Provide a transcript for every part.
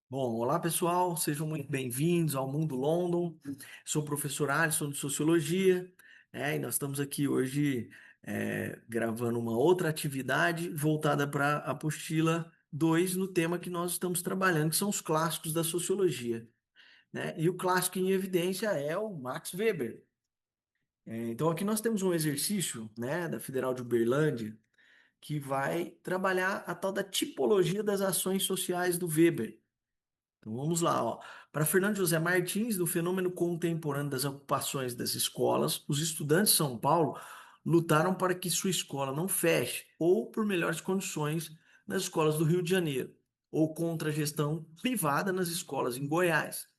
Bom, olá pessoal, sejam muito bem-vindos ao Mundo London. Sou o professor Alisson de Sociologia, e nós estamos aqui hoje gravando uma outra atividade voltada para a apostila 2 no tema que nós estamos trabalhando, que são os clássicos da sociologia, né? E o clássico em evidência é o Max Weber. Então aqui nós temos um exercício, né, da Federal de Uberlândia que vai trabalhar a tal da tipologia das ações sociais do Weber. Então vamos lá, ó. Para Fernando José Martins, do fenômeno contemporâneo das ocupações das escolas, os estudantes de São Paulo lutaram para que sua escola não feche, ou por melhores condições nas escolas do Rio de Janeiro, ou contra a gestão privada nas escolas em Goiás,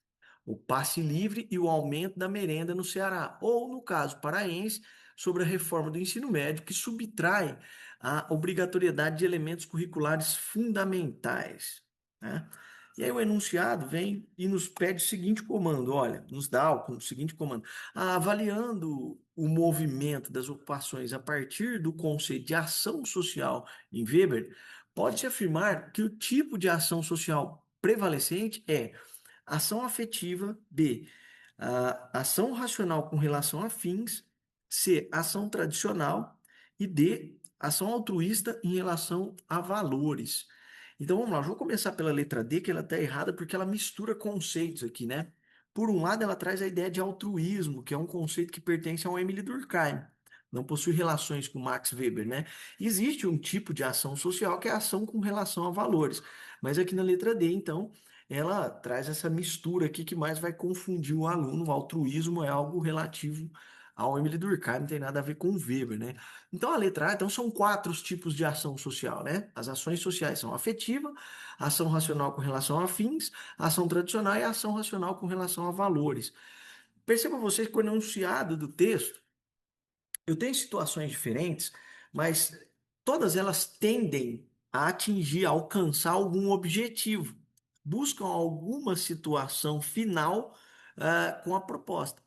o passe livre e o aumento da merenda no Ceará, ou, no caso paraense, sobre a reforma do ensino médio, que subtrai a obrigatoriedade de elementos curriculares fundamentais, né? E aí o enunciado vem e nos pede o seguinte comando, olha, nos dá o seguinte comando: avaliando o movimento das ocupações a partir do conceito de ação social em Weber, pode-se afirmar que o tipo de ação social prevalecente é ação afetiva, B, ação racional com relação a fins, C, ação tradicional e D, ação altruísta em relação a valores. Então vamos lá, eu vou começar pela letra D, que ela está errada porque ela mistura conceitos aqui, né? Por um lado, ela traz a ideia de altruísmo, que é um conceito que pertence ao Emile Durkheim, não possui relações com Max Weber, né? Existe um tipo de ação social que é a ação com relação a valores, mas aqui na letra D, então, ela traz essa mistura aqui que mais vai confundir o aluno. O altruísmo é algo relativo ao Emile Durkheim, não tem nada a ver com Weber, né? Então a letra A, então são quatro os tipos de ação social, né? As ações sociais são afetiva, ação racional com relação a fins, ação tradicional e ação racional com relação a valores. Perceba vocês que o enunciado do texto, eu tenho situações diferentes, mas todas elas tendem a atingir, a alcançar algum objetivo, buscam alguma situação final, com a proposta.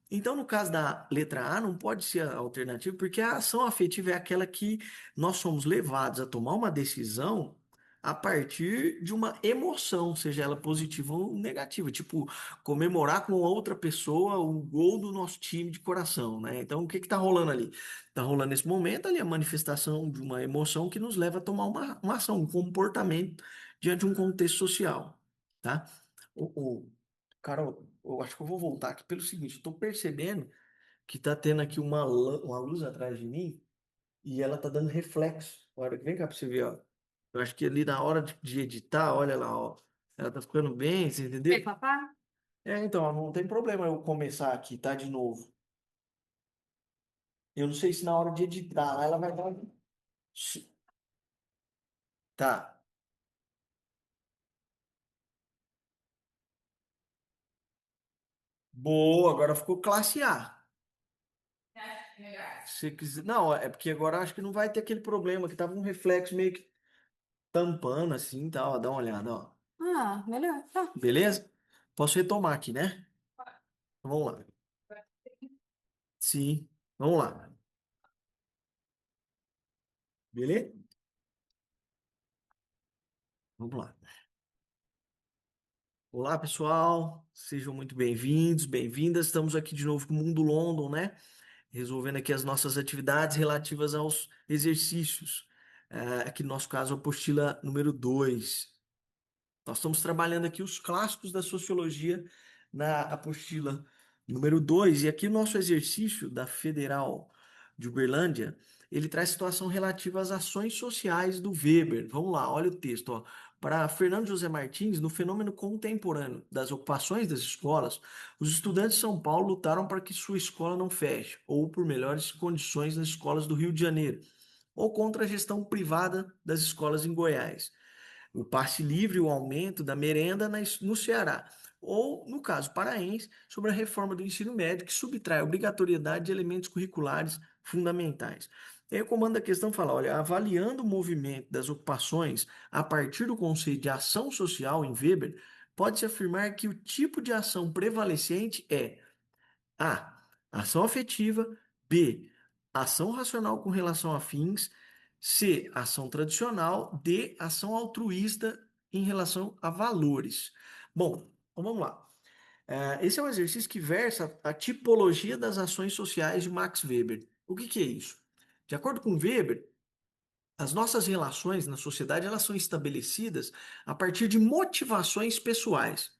Então, no caso da letra A, não pode ser a alternativa, porque a ação afetiva é aquela que nós somos levados a tomar uma decisão a partir de uma emoção, seja ela positiva ou negativa, tipo comemorar com outra pessoa o gol do nosso time de coração, né? Então, o que que tá rolando ali? Tá rolando nesse momento ali a manifestação de uma emoção que nos leva a tomar uma ação, um comportamento diante de um contexto social, tá? Carol, eu acho que eu vou voltar aqui pelo seguinte, eu tô percebendo que tá tendo aqui uma luz atrás de mim e ela tá dando reflexo. Olha, vem cá pra você ver, ó. Eu acho que ali na hora de editar, olha lá, ó. Ela tá ficando bem, você Oi, entendeu? papá? Então, ó, não tem problema eu começar aqui, tá? De novo. Eu não sei se na hora de editar ela vai dar. Tá. Boa, agora ficou classe A. Se você quiser. Não, é porque agora eu acho que não vai ter aquele problema que tava um reflexo meio que tampando assim, tá? Ó, dá uma olhada, ó. Ah, melhor. Tá. Beleza? Posso retomar aqui, né? Vamos lá. Sim, vamos lá. Beleza? Vamos lá. Olá, pessoal. Sejam muito bem-vindos, bem-vindas. Estamos aqui de novo com o Mundo London, né? Resolvendo aqui as nossas atividades relativas aos exercícios. Aqui no nosso caso, a apostila número 2. Nós estamos trabalhando aqui os clássicos da sociologia na apostila número 2 e aqui o nosso exercício da Federal de Uberlândia, ele traz situação relativa às ações sociais do Weber. Vamos lá, olha o texto, ó. Para Fernando José Martins, no fenômeno contemporâneo das ocupações das escolas, os estudantes de São Paulo lutaram para que sua escola não feche, ou por melhores condições nas escolas do Rio de Janeiro, ou contra a gestão privada das escolas em Goiás, o passe livre, o aumento da merenda no Ceará. Ou, no caso paraense, sobre a reforma do ensino médio, que subtrai a obrigatoriedade de elementos curriculares fundamentais. E aí o comando da questão fala, olha, avaliando o movimento das ocupações a partir do conceito de ação social em Weber, pode-se afirmar que o tipo de ação prevalecente é a. Ação afetiva. B. Ação racional com relação a fins. C. Ação tradicional. D. Ação altruísta em relação a valores. Bom, então vamos lá. Esse é um exercício que versa a tipologia das ações sociais de Max Weber. O que que é isso? De acordo com Weber, as nossas relações na sociedade elas são estabelecidas a partir de motivações pessoais.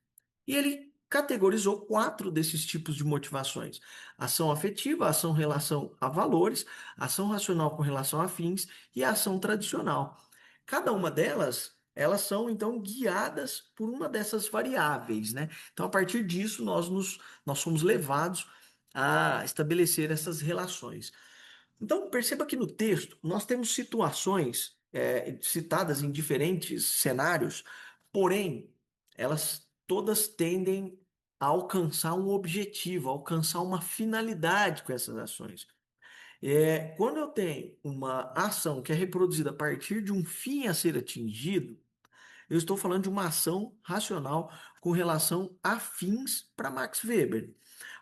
E ele categorizou quatro desses tipos de motivações: ação afetiva, ação em relação a valores, ação racional com relação a fins e a ação tradicional. Cada uma delas, elas são então guiadas por uma dessas variáveis, né? Então, a partir disso, nós somos levados a estabelecer essas relações. Então, perceba que no texto nós temos situações citadas em diferentes cenários, porém, elas todas tendem a alcançar um objetivo, a alcançar uma finalidade com essas ações. Quando eu tenho uma ação que é reproduzida a partir de um fim a ser atingido, eu estou falando de uma ação racional com relação a fins para Max Weber.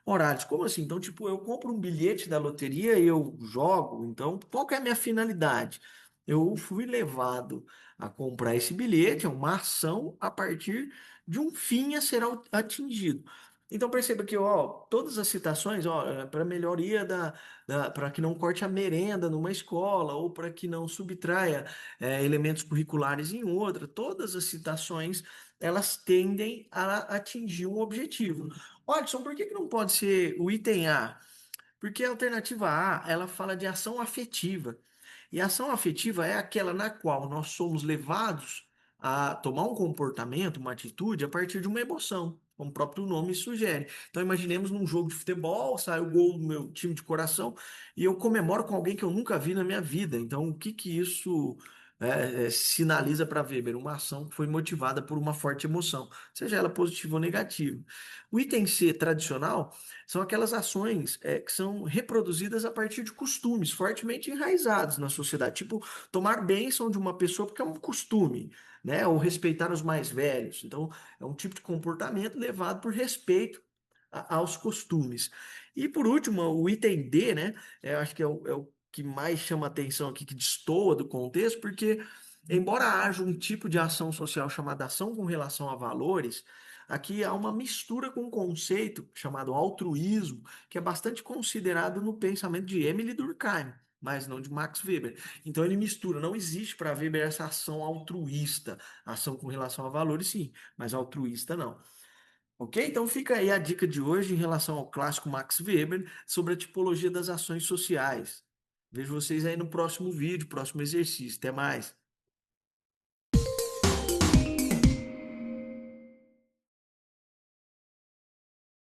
Horários, como assim? Então, tipo, eu compro um bilhete da loteria e eu jogo. Então, qual que é a minha finalidade? Eu fui levado a comprar esse bilhete, é uma ação a partir de um fim a ser atingido. Então perceba que, ó, todas as citações, ó, para melhoria para que não corte a merenda numa escola ou para que não subtraia elementos curriculares em outra, todas as citações elas tendem a atingir um objetivo. Watson, por que que não pode ser o item A? Porque a alternativa A, ela fala de ação afetiva. E a ação afetiva é aquela na qual nós somos levados a tomar um comportamento, uma atitude, a partir de uma emoção, como o próprio nome sugere. Então, imaginemos num jogo de futebol, sai o gol do meu time de coração e eu comemoro com alguém que eu nunca vi na minha vida. Então, o que que isso sinaliza para Weber? Uma ação que foi motivada por uma forte emoção, seja ela positiva ou negativa. O item C tradicional são aquelas ações que são reproduzidas a partir de costumes fortemente enraizados na sociedade, tipo tomar bênção de uma pessoa porque é um costume, né? Ou respeitar os mais velhos. Então, é um tipo de comportamento levado por respeito aos costumes. E por último, o item D, né? Eu acho que é o que mais chama atenção aqui, que destoa do contexto, porque embora haja um tipo de ação social chamada ação com relação a valores, aqui há uma mistura com um conceito chamado altruísmo, que é bastante considerado no pensamento de Emily Durkheim, mas não de Max Weber. Então ele mistura, não existe para Weber essa ação altruísta, ação com relação a valores, sim, mas altruísta não. Ok? Então fica aí a dica de hoje em relação ao clássico Max Weber sobre a tipologia das ações sociais. Vejo vocês aí no próximo vídeo, próximo exercício. Até mais.